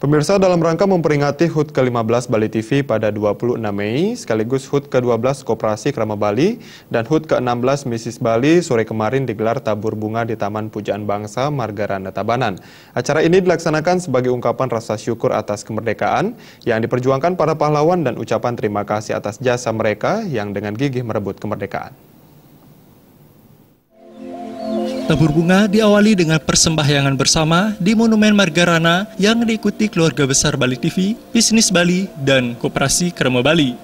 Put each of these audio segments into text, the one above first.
Pemirsa, dalam rangka memperingati HUT ke-15 Bali TV pada 26 Mei, sekaligus HUT ke-12 Koperasi Krama Bali, dan HUT ke-16 Misis Bali sore kemarin digelar tabur bunga di Taman Pujaan Bangsa Margarana Tabanan. Acara ini dilaksanakan sebagai ungkapan rasa syukur atas kemerdekaan yang diperjuangkan para pahlawan dan ucapan terima kasih atas jasa mereka yang dengan gigih merebut kemerdekaan. Tabur bunga diawali dengan persembahyangan bersama di Monumen Margarana yang diikuti keluarga besar Bali TV, Bisnis Bali, dan Koperasi Krama Bali.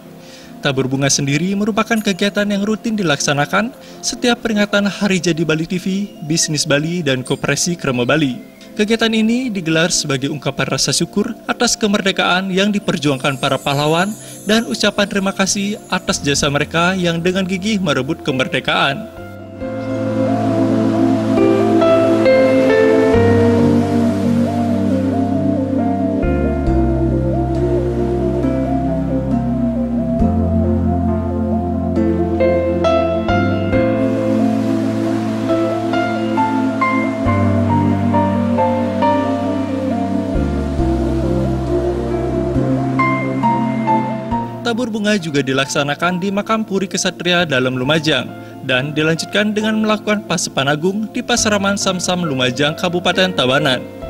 Tabur bunga sendiri merupakan kegiatan yang rutin dilaksanakan setiap peringatan Hari Jadi Bali TV, Bisnis Bali, dan Koperasi Krama Bali. Kegiatan ini digelar sebagai ungkapan rasa syukur atas kemerdekaan yang diperjuangkan para pahlawan dan ucapan terima kasih atas jasa mereka yang dengan gigih merebut kemerdekaan. Tabur bunga juga dilaksanakan di Makam Puri Kesatria dalam Lumajang dan dilanjutkan dengan melakukan Pasepan Agung di Pasaraman Samsam Lumajang, Kabupaten Tabanan.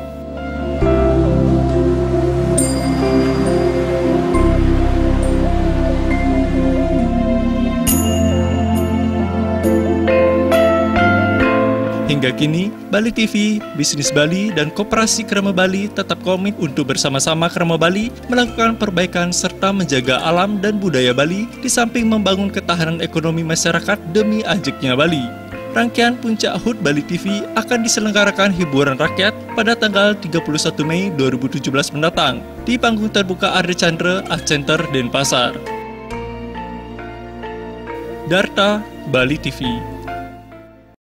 Hingga kini, Bali TV, Bisnis Bali, dan Koperasi Krama Bali tetap komit untuk bersama-sama Krama Bali melakukan perbaikan serta menjaga alam dan budaya Bali di samping membangun ketahanan ekonomi masyarakat demi ajeknya Bali. Rangkaian Puncak HUT Bali TV akan diselenggarakan hiburan rakyat pada tanggal 31 Mei 2017 mendatang di panggung terbuka Arde Chandra Art Center, Denpasar. Darta, Bali TV.